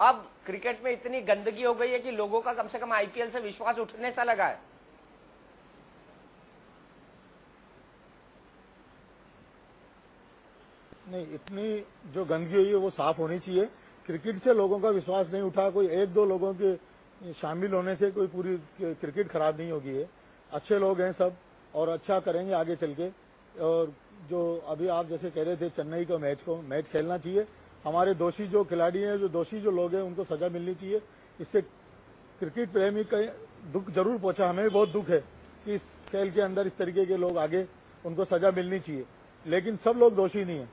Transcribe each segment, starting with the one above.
अब क्रिकेट में इतनी गंदगी हो गई है कि लोगों का कम से कम आईपीएल से विश्वास उठने सा लगा है। नहीं, इतनी जो गंदगी हुई है वो साफ होनी चाहिए। क्रिकेट से लोगों का विश्वास नहीं उठा, कोई एक दो लोगों के शामिल होने से कोई पूरी क्रिकेट खराब नहीं होगी है। अच्छे लोग हैं सब और अच्छा करेंगे आगे चल के। और जो अभी आप जैसे कह रहे थे चेन्नई का मैच खेलना चाहिए। हमारे दोषी जो खिलाड़ी हैं, जो दोषी जो लोग हैं, उनको सजा मिलनी चाहिए। इससे क्रिकेट प्रेमी का दुख जरूर पहुंचा, हमें भी बहुत दुख है कि इस खेल के अंदर इस तरीके के लोग आगे, उनको सजा मिलनी चाहिए, लेकिन सब लोग दोषी नहीं है।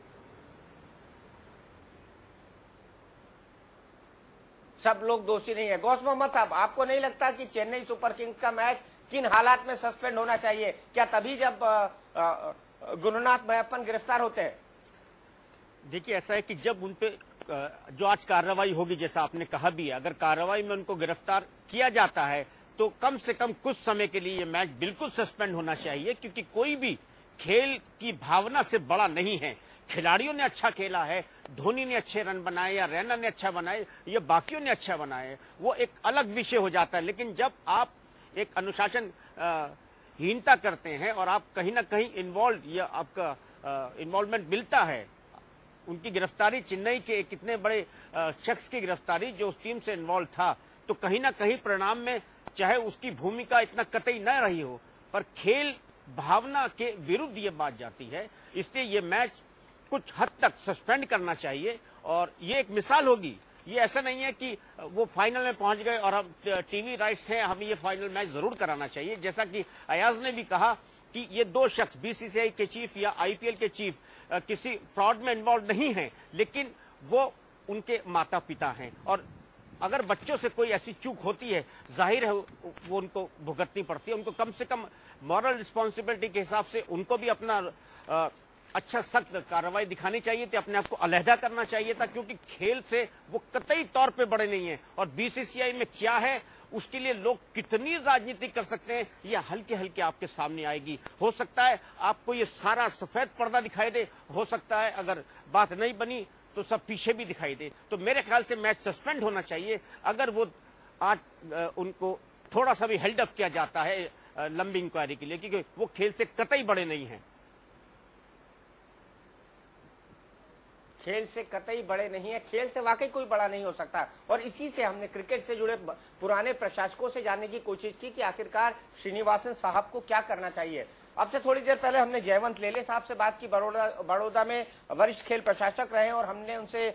सब लोग दोषी नहीं है। गौस मोहम्मद साहब, आपको नहीं लगता कि चेन्नई सुपर किंग्स का मैच किन हालात में सस्पेंड होना चाहिए? क्या तभी जब गुरुनाथ मैयप्पन गिरफ्तार होते हैं? देखिए, ऐसा है कि जब उनपे जो आज कार्रवाई होगी, जैसा आपने कहा भी है, अगर कार्रवाई में उनको गिरफ्तार किया जाता है तो कम से कम कुछ समय के लिए ये मैच बिल्कुल सस्पेंड होना चाहिए, क्योंकि कोई भी खेल की भावना से बड़ा नहीं है। खिलाड़ियों ने अच्छा खेला है, धोनी ने अच्छे रन बनाए या रैना ने अच्छा बनाए या बाकियों ने अच्छा बनाए, वो एक अलग विषय हो जाता है। लेकिन जब आप एक अनुशासन हीनता करते हैं और आप कहीं ना कहीं इन्वॉल्व या आपका इन्वॉल्वमेंट मिलता है, उनकी गिरफ्तारी, चेन्नई के कितने बड़े शख्स की गिरफ्तारी जो उस टीम से इन्वॉल्व था, तो कहीं ना कहीं परिणाम में चाहे उसकी भूमिका इतना कतई न रही हो, पर खेल भावना के विरुद्ध ये बात जाती है। इसलिए ये मैच कुछ हद तक सस्पेंड करना चाहिए और ये एक मिसाल होगी। ये ऐसा नहीं है कि वो फाइनल में पहुंच गए और हम टीवी राइट्स हैं, हमें ये फाइनल मैच जरूर कराना चाहिए। जैसा कि अयाज ने भी कहा कि ये दो शख्स, बीसीसीआई के चीफ या आईपीएल के चीफ, किसी फ्रॉड में इन्वॉल्व नहीं है, लेकिन वो उनके माता पिता हैं और अगर बच्चों से कोई ऐसी चूक होती है, जाहिर है वो उनको भुगतनी पड़ती है। उनको कम से कम मॉरल रिस्पॉन्सिबिलिटी के हिसाब से उनको भी अपना अच्छा सख्त कार्रवाई दिखानी चाहिए थी, अपने आप को अलहदा करना चाहिए था, क्योंकि खेल से वो कतई तौर पे बड़े नहीं है। और बीसीसीआई में क्या है, उसके लिए लोग कितनी राजनीति कर सकते हैं, ये हल्के हल्के आपके सामने आएगी। हो सकता है आपको ये सारा सफेद पर्दा दिखाई दे, हो सकता है अगर बात नहीं बनी तो सब पीछे भी दिखाई दे। तो मेरे ख्याल से मैच सस्पेंड होना चाहिए अगर वो आज उनको थोड़ा सा भी हेल्ड अप किया जाता है लंबी इंक्वायरी के लिए, क्योंकि वो खेल से कतई बड़े नहीं हैं। खेल से कतई बड़े नहीं है, खेल से वाकई कोई बड़ा नहीं हो सकता। और इसी से हमने क्रिकेट से जुड़े पुराने प्रशासकों से जानने की कोशिश की कि आखिरकार श्रीनिवासन साहब को क्या करना चाहिए। अब से थोड़ी देर पहले हमने जयवंत लेले साहब से बात की, बड़ौदा में वरिष्ठ खेल प्रशासक रहे, और हमने उनसे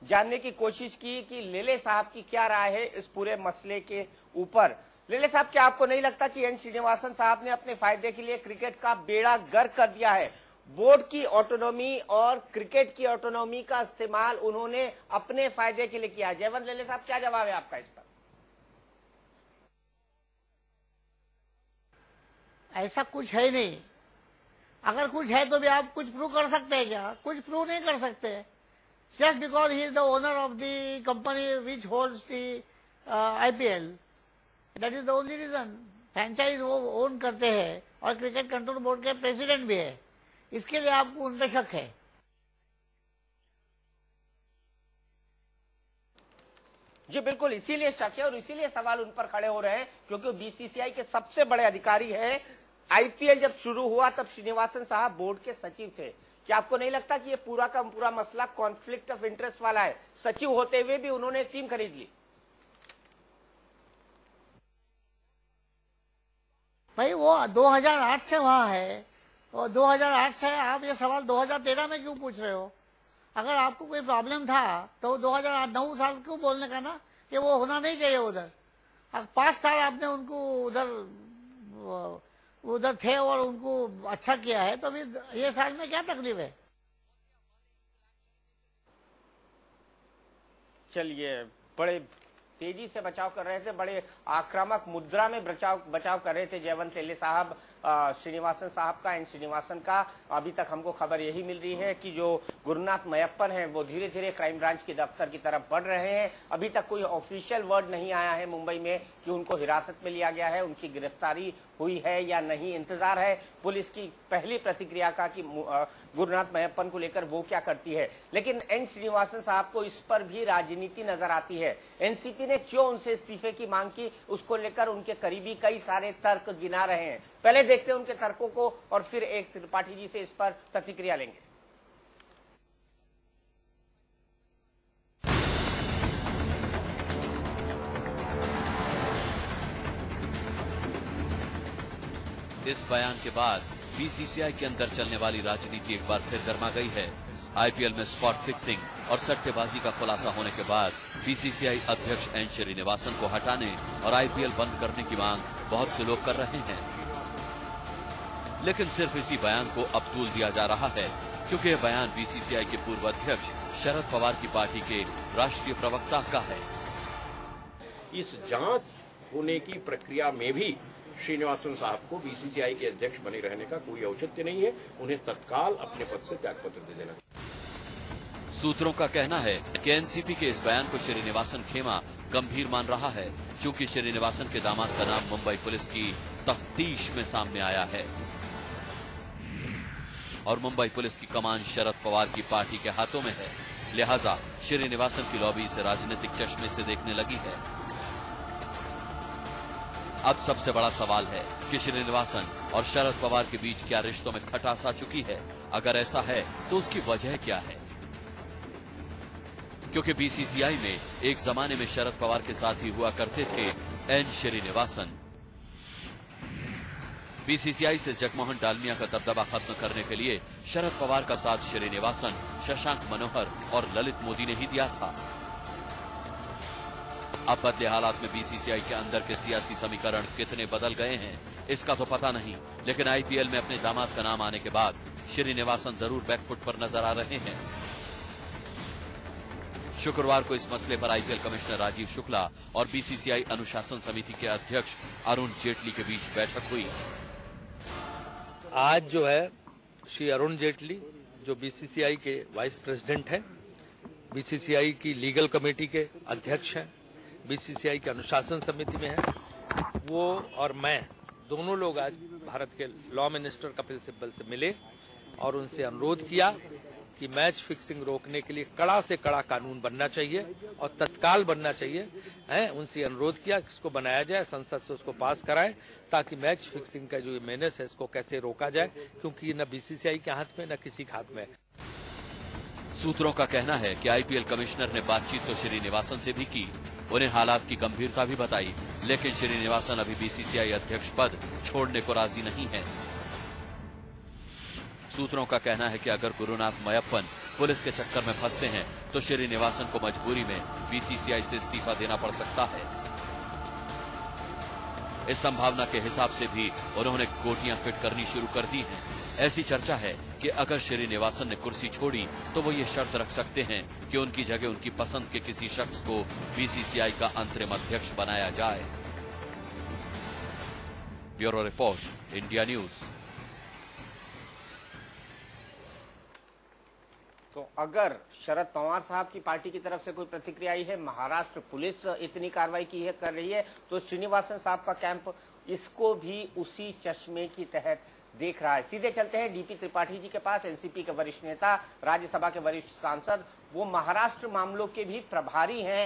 जानने की कोशिश की कि लेले साहब की क्या राय है इस पूरे मसले के ऊपर। लेले साहब, क्या आपको नहीं लगता कि एन श्रीनिवासन साहब ने अपने फायदे के लिए क्रिकेट का बेड़ा गर्क कर दिया है? बोर्ड की ऑटोनॉमी और क्रिकेट की ऑटोनॉमी का इस्तेमाल उन्होंने अपने फायदे के लिए किया। जयवंत लेले साहब, क्या जवाब है आपका इस पर? ऐसा कुछ है नहीं। अगर कुछ है तो भी आप कुछ प्रूव कर सकते हैं क्या? कुछ प्रूव नहीं कर सकते। Just because he is the owner of the company which holds the IPL, that is the only reason. Franchise वो ओन करते हैं और क्रिकेट कंट्रोल बोर्ड के प्रेसिडेंट भी है, इसके लिए आपको उन पर शक है? जी बिल्कुल, इसीलिए शक है और इसीलिए सवाल उन पर खड़े हो रहे हैं, क्योंकि बीसीसीआई के सबसे बड़े अधिकारी हैं। आईपीएल जब शुरू हुआ तब श्रीनिवासन साहब बोर्ड के सचिव थे। क्या आपको नहीं लगता कि ये पूरा का पूरा मसला कॉन्फ्लिक्ट ऑफ इंटरेस्ट वाला है? सचिव होते हुए भी उन्होंने टीम खरीद ली। भाई वो 2008 से वहां है और 2008 से आप ये सवाल 2013 में क्यों पूछ रहे हो? अगर आपको कोई प्रॉब्लम था तो 2008 9 साल क्यों बोलने का ना कि वो होना नहीं चाहिए उधर। अब 5 साल आपने उनको उधर थे और उनको अच्छा किया है, तो अभी ये साल में क्या तकलीफ है? चलिए, बड़े तेजी से बचाव कर रहे थे, बड़े आक्रामक मुद्रा में बचाव कर रहे थे जयवंत लेले साहब श्रीनिवासन साहब का, एन श्रीनिवासन का। अभी तक हमको खबर यही मिल रही है कि जो गुरुनाथ मयप्पन हैं वो धीरे धीरे क्राइम ब्रांच के दफ्तर की तरफ बढ़ रहे हैं। अभी तक कोई ऑफिशियल वर्ड नहीं आया है मुंबई में कि उनको हिरासत में लिया गया है, उनकी गिरफ्तारी हुई है या नहीं। इंतजार है पुलिस की पहली प्रतिक्रिया का कि गुरुनाथ मयप्पन को लेकर वो क्या करती है। लेकिन एन श्रीनिवासन साहब को इस पर भी राजनीति नजर आती है। एनसीपी ने क्यों उनसे इस्तीफे की मांग की, उसको लेकर उनके करीबी कई सारे तर्क गिना रहे हैं। पहले देखते हैं उनके तर्कों को और फिर एक त्रिपाठी जी से इस पर प्रतिक्रिया लेंगे। इस बयान के बाद बीसीसीआई के अंदर चलने वाली राजनीति एक बार फिर गर्मा गई है। आईपीएल में स्पॉट फिक्सिंग और सट्टेबाजी का खुलासा होने के बाद बीसीसीआई अध्यक्ष एन श्रीनिवासन को हटाने और आईपीएल बंद करने की मांग बहुत से लोग कर रहे हैं। लेकिन सिर्फ इसी बयान को अब तूल दिया जा रहा है, क्योंकि यह बयान बीसीसीआई के पूर्व अध्यक्ष शरद पवार की पार्टी के राष्ट्रीय प्रवक्ता का है। इस जांच होने की प्रक्रिया में भी श्रीनिवासन साहब को बीसीसीआई के अध्यक्ष बने रहने का कोई औचित्य नहीं है। उन्हें तत्काल अपने पद से त्यागपत्र दे देना। सूत्रों का कहना है कि एनसीपी के इस बयान को श्रीनिवासन खेमा गंभीर मान रहा है, क्योंकि श्रीनिवासन के दामाद का नाम मुंबई पुलिस की तफ्तीश में सामने आया है और मुंबई पुलिस की कमान शरद पवार की पार्टी के हाथों में है। लिहाजा श्रीनिवासन की लॉबी इसे राजनीतिक चश्मे से देखने लगी है। अब सबसे बड़ा सवाल है कि श्रीनिवासन और शरद पवार के बीच क्या रिश्तों में खटास आ चुकी है। अगर ऐसा है तो उसकी वजह क्या है, क्योंकि बीसीसीआई में एक जमाने में शरद पवार के साथ ही हुआ करते थे एन श्रीनिवासन। बीसीसीआई से जगमोहन डालमिया का दबदबा खत्म करने के लिए शरद पवार का साथ श्रीनिवासन, शशांक मनोहर और ललित मोदी ने ही दिया था। अब बदले हालात में बीसीसीआई के अंदर के सियासी समीकरण कितने बदल गए हैं इसका तो पता नहीं, लेकिन आईपीएल में अपने दामाद का नाम आने के बाद श्रीनिवासन जरूर बैकफुट पर नजर आ रहे हैं। शुक्रवार को इस मसले पर आईपीएल कमिश्नर राजीव शुक्ला और बीसीसीआई अनुशासन समिति के अध्यक्ष अरुण जेटली के बीच बैठक हुई। आज जो है श्री अरुण जेटली जो बीसीसीआई के वाइस प्रेसिडेंट हैं, बीसीसीआई की लीगल कमेटी के अध्यक्ष हैं, बीसीसीआई के अनुशासन समिति में है, वो और मैं दोनों लोग आज भारत के लॉ मिनिस्टर कपिल सिब्बल से मिले और उनसे अनुरोध किया कि मैच फिक्सिंग रोकने के लिए कड़ा से कड़ा कानून बनना चाहिए और तत्काल बनना चाहिए है। उनसे अनुरोध किया कि इसको बनाया जाए, संसद से उसको पास कराएं, ताकि मैच फिक्सिंग का जो ये मेनेस है इसको कैसे रोका जाए, क्योंकि न बीसीसीआई के हाथ में न किसी के हाथ में। सूत्रों का कहना है कि आईपीएल कमिश्नर ने बातचीत तो श्रीनिवासन से भी की, उन्हें हालात की गंभीरता भी बताई, लेकिन श्रीनिवासन अभी बीसीसीआई अध्यक्ष पद छोड़ने को राजी नहीं है। सूत्रों का कहना है कि अगर गुरुनाथ मयप्पन पुलिस के चक्कर में फंसते हैं तो श्रीनिवासन को मजबूरी में बीसीसीआई से इस्तीफा देना पड़ सकता है। इस संभावना के हिसाब से भी उन्होंने गोटियां फिट करनी शुरू कर दी हैं। ऐसी चर्चा है कि अगर श्रीनिवासन ने कुर्सी छोड़ी तो वो ये शर्त रख सकते हैं कि उनकी जगह उनकी पसंद के किसी शख्स को बीसीसीआई का अंतरिम अध्यक्ष बनाया जाए। Bureau report, India news. तो अगर शरद पवार साहब की पार्टी की तरफ से कोई प्रतिक्रिया आई है, महाराष्ट्र पुलिस इतनी कार्रवाई कर रही है, तो श्रीनिवासन साहब का कैंप इसको भी उसी चश्मे की तहत देख रहा है। सीधे चलते हैं डीपी त्रिपाठी जी के पास, एनसीपी के वरिष्ठ नेता, राज्यसभा के वरिष्ठ सांसद, वो महाराष्ट्र मामलों के भी प्रभारी हैं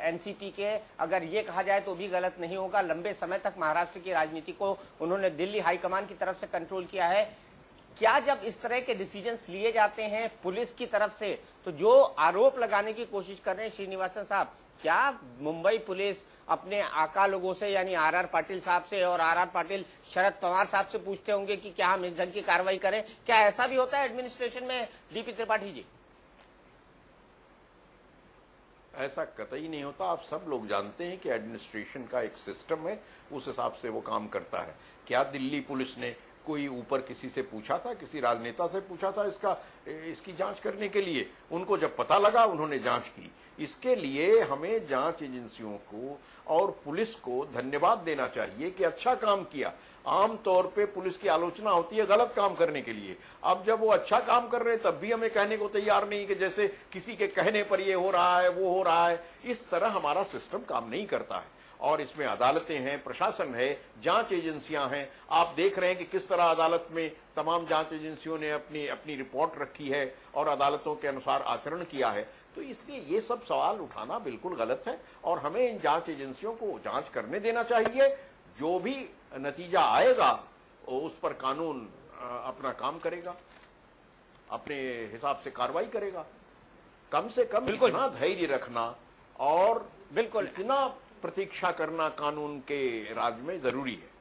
एनसीपी के। अगर ये कहा जाए तो भी गलत नहीं होगा, लंबे समय तक महाराष्ट्र की राजनीति को उन्होंने दिल्ली हाईकमान की तरफ से कंट्रोल किया है। क्या जब इस तरह के डिसीजंस लिए जाते हैं पुलिस की तरफ से, तो जो आरोप लगाने की कोशिश कर रहे हैं श्रीनिवासन साहब, क्या मुंबई पुलिस अपने आका लोगों से यानी आर.आर. पाटिल साहब से और आर.आर. पाटिल शरद पवार साहब से पूछते होंगे कि क्या हम इस ढंग की कार्रवाई करें? क्या ऐसा भी होता है एडमिनिस्ट्रेशन में डीपी त्रिपाठी जी? ऐसा कतई नहीं होता। आप सब लोग जानते हैं कि एडमिनिस्ट्रेशन का एक सिस्टम है, उस हिसाब से वो काम करता है। क्या दिल्ली पुलिस ने कोई ऊपर किसी से पूछा था, किसी राजनेता से पूछा था इसकी जांच करने के लिए? उनको जब पता लगा उन्होंने जांच की। इसके लिए हमें जांच एजेंसियों को और पुलिस को धन्यवाद देना चाहिए कि अच्छा काम किया। आमतौर पे पुलिस की आलोचना होती है गलत काम करने के लिए। अब जब वो अच्छा काम कर रहे हैं तब भी हमें कहने को तैयार नहीं कि जैसे किसी के कहने पर ये हो रहा है, वो हो रहा है। इस तरह हमारा सिस्टम काम नहीं करता है। और इसमें अदालतें हैं, प्रशासन है, जांच एजेंसियां हैं। आप देख रहे हैं कि किस तरह अदालत में तमाम जांच एजेंसियों ने अपनी अपनी रिपोर्ट रखी है और अदालतों के अनुसार आचरण किया है। तो इसलिए ये सब सवाल उठाना बिल्कुल गलत है और हमें इन जांच एजेंसियों को जांच करने देना चाहिए। जो भी नतीजा आएगा उस पर कानून अपना काम करेगा, अपने हिसाब से कार्रवाई करेगा। कम से कम इतना धैर्य रखना और बिल्कुल इतना प्रतीक्षा करना कानून के राज में जरूरी है।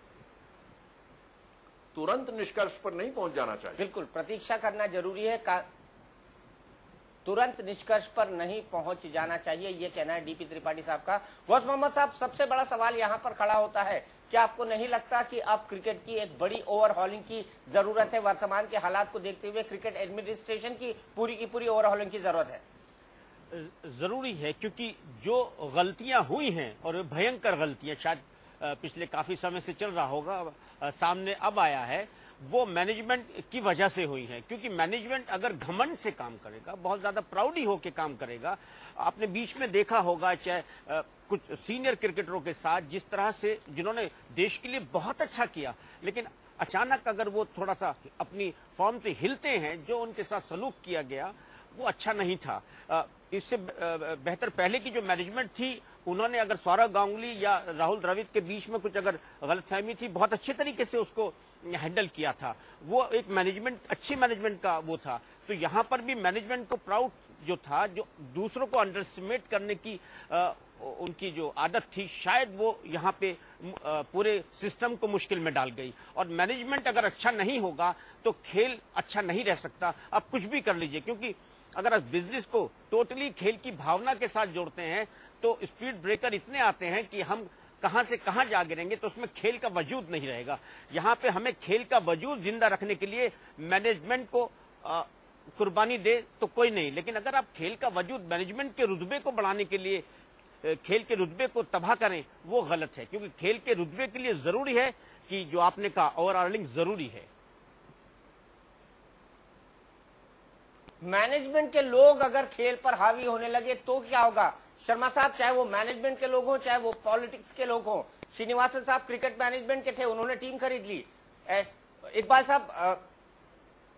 तुरंत निष्कर्ष पर नहीं पहुंच जाना चाहिए। बिल्कुल प्रतीक्षा करना जरूरी है, तुरंत निष्कर्ष पर नहीं पहुंच जाना चाहिए, ये कहना है डीपी त्रिपाठी साहब का। गौस मोहम्मद साहब, सबसे बड़ा सवाल यहां पर खड़ा होता है, क्या आपको नहीं लगता कि अब क्रिकेट की एक बड़ी ओवरहॉलिंग की जरूरत है? वर्तमान के हालात को देखते हुए क्रिकेट एडमिनिस्ट्रेशन की पूरी ओवरहॉलिंग की जरूरत है। जरूरी है, क्योंकि जो गलतियां हुई हैं और भयंकर गलतियां शायद पिछले काफी समय से चल रहा होगा, सामने अब आया है, वो मैनेजमेंट की वजह से हुई है। क्योंकि मैनेजमेंट अगर घमंड से काम करेगा, बहुत ज्यादा प्राउडी होकर काम करेगा, आपने बीच में देखा होगा चाहे कुछ सीनियर क्रिकेटरों के साथ जिस तरह से जिन्होंने देश के लिए बहुत अच्छा किया, लेकिन अचानक अगर वो थोड़ा सा अपनी फॉर्म से हिलते हैं, जो उनके साथ सलूक किया गया वो अच्छा नहीं था। इससे बेहतर पहले की जो मैनेजमेंट थी, उन्होंने अगर सौरव गांगुली या राहुल द्रविड़ के बीच में कुछ अगर गलतफहमी थी, बहुत अच्छे तरीके से उसको हैंडल किया था। वो एक मैनेजमेंट, अच्छी मैनेजमेंट का वो था। तो यहाँ पर भी मैनेजमेंट को प्राउड जो था, जो दूसरों को अंडरएस्टिमेट करने की उनकी जो आदत थी, शायद वो यहाँ पे पूरे सिस्टम को मुश्किल में डाल गई। और मैनेजमेंट अगर अच्छा नहीं होगा तो खेल अच्छा नहीं रह सकता। आप कुछ भी कर लीजिए, क्योंकि अगर आप बिजनेस को टोटली खेल की भावना के साथ जोड़ते हैं तो स्पीड ब्रेकर इतने आते हैं कि हम कहां से कहां जा गिरेंगे, तो उसमें खेल का वजूद नहीं रहेगा। यहाँ पे हमें खेल का वजूद जिंदा रखने के लिए मैनेजमेंट को कुर्बानी दे तो कोई नहीं, लेकिन अगर आप खेल का वजूद मैनेजमेंट के रुतबे को बढ़ाने के लिए खेल के रुतबे को तबाह करें, वो गलत है। क्योंकि खेल के रुतबे के लिए जरूरी है कि जो आपने कहा ओवरऑलिंग जरूरी है। मैनेजमेंट के लोग अगर खेल पर हावी होने लगे तो क्या होगा? शर्मा साहब, चाहे वो मैनेजमेंट के लोग हों, चाहे वो पॉलिटिक्स के लोग हों। श्रीनिवासन साहब क्रिकेट मैनेजमेंट के थे, उन्होंने टीम खरीद ली। इकबाल साहब,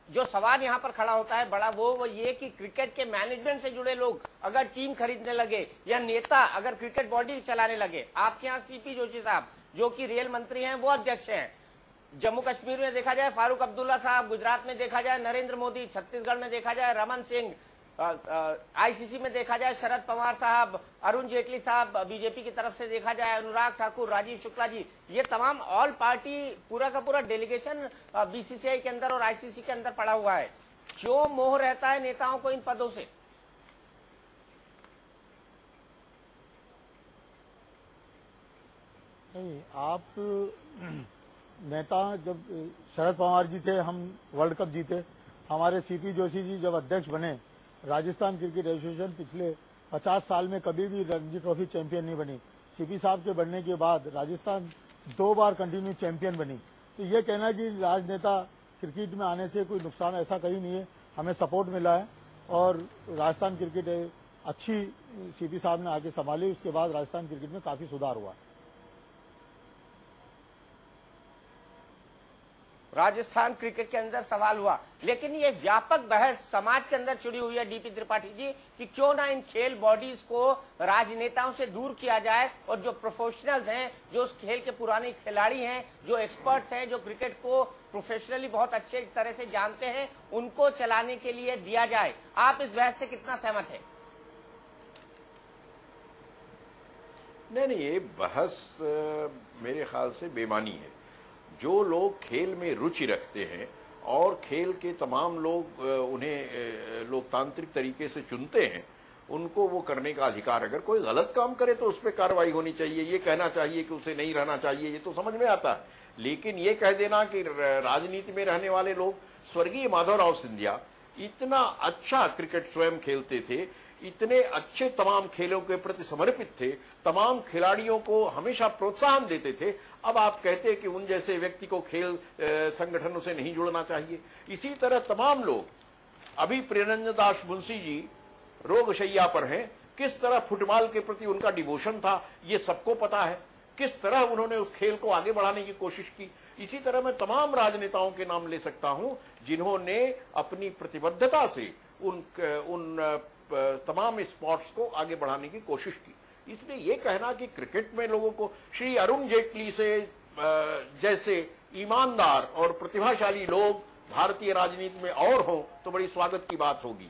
जो सवाल यहां पर खड़ा होता है बड़ा, वो ये कि क्रिकेट के मैनेजमेंट से जुड़े लोग अगर टीम खरीदने लगे या नेता अगर क्रिकेट बॉडी चलाने लगे, आपके यहाँ सीपी जोशी साहब जो कि रेल मंत्री हैं, वो अध्यक्ष हैं। जम्मू कश्मीर में देखा जाए फारूक अब्दुल्ला साहब, गुजरात में देखा जाए नरेंद्र मोदी, छत्तीसगढ़ में देखा जाए रमन सिंह, आईसीसी में देखा जाए शरद पवार साहब, अरुण जेटली साहब, बीजेपी की तरफ से देखा जाए अनुराग ठाकुर, राजीव शुक्ला जी, ये तमाम ऑल पार्टी पूरा का पूरा डेलीगेशन बीसीसीआई के अंदर और आईसीसी के अंदर पड़ा हुआ है। क्यों मोह रहता है नेताओं को इन पदों से? नहीं, आप नेता जब शरद पवार जी थे, हम वर्ल्ड कप जीते। हमारे सीपी जोशी जी जब अध्यक्ष बने, राजस्थान क्रिकेट एसोसिएशन पिछले 50 साल में कभी भी रणजी ट्रॉफी चैंपियन नहीं बनी। सीपी साहब के बनने के बाद राजस्थान 2 बार कंटिन्यू चैंपियन बनी। तो ये कहना कि राजनेता क्रिकेट में आने से कोई नुकसान, ऐसा कहीं नहीं है। हमें सपोर्ट मिला है और राजस्थान क्रिकेट अच्छी सीपी साहब ने आके संभाली। उसके बाद राजस्थान क्रिकेट में काफी सुधार हुआ। राजस्थान क्रिकेट के अंदर सवाल हुआ, लेकिन ये व्यापक बहस समाज के अंदर छिड़ी हुई है डीपी त्रिपाठी जी कि क्यों ना इन खेल बॉडीज को राजनेताओं से दूर किया जाए और जो प्रोफेशनल्स हैं, जो उस खेल के पुराने खिलाड़ी हैं, जो एक्सपर्ट्स हैं, जो क्रिकेट को प्रोफेशनली बहुत अच्छे तरह से जानते हैं, उनको चलाने के लिए दिया जाए। आप इस बहस से कितना सहमत हैं? नहीं, ये बहस मेरे ख्याल से बेमानी है। जो लोग खेल में रुचि रखते हैं और खेल के तमाम लोग उन्हें लोकतांत्रिक तरीके से चुनते हैं, उनको वो करने का अधिकार। अगर कोई गलत काम करे तो उस पर कार्रवाई होनी चाहिए। ये कहना चाहिए कि उसे नहीं रहना चाहिए, ये तो समझ में आता है। लेकिन ये कह देना कि राजनीति में रहने वाले लोग, स्वर्गीय माधवराव सिंधिया इतना अच्छा क्रिकेट स्वयं खेलते थे इतने अच्छे तमाम खेलों के प्रति समर्पित थे, तमाम खिलाड़ियों को हमेशा प्रोत्साहन देते थे। अब आप कहते हैं कि उन जैसे व्यक्ति को खेल संगठनों से नहीं जुड़ना चाहिए। इसी तरह तमाम लोग, अभी प्रियरंजन दास मुंशी जी रोगशैया पर हैं, किस तरह फुटबॉल के प्रति उनका डिवोशन था ये सबको पता है, किस तरह उन्होंने उस खेल को आगे बढ़ाने की कोशिश की। इसी तरह मैं तमाम राजनेताओं के नाम ले सकता हूं जिन्होंने अपनी प्रतिबद्धता से उन तमाम स्पोर्ट्स को आगे बढ़ाने की कोशिश की। इसलिए ये कहना कि क्रिकेट में लोगों को श्री अरुण जेटली से जैसे ईमानदार और प्रतिभाशाली लोग भारतीय राजनीति में और हों तो बड़ी स्वागत की बात होगी।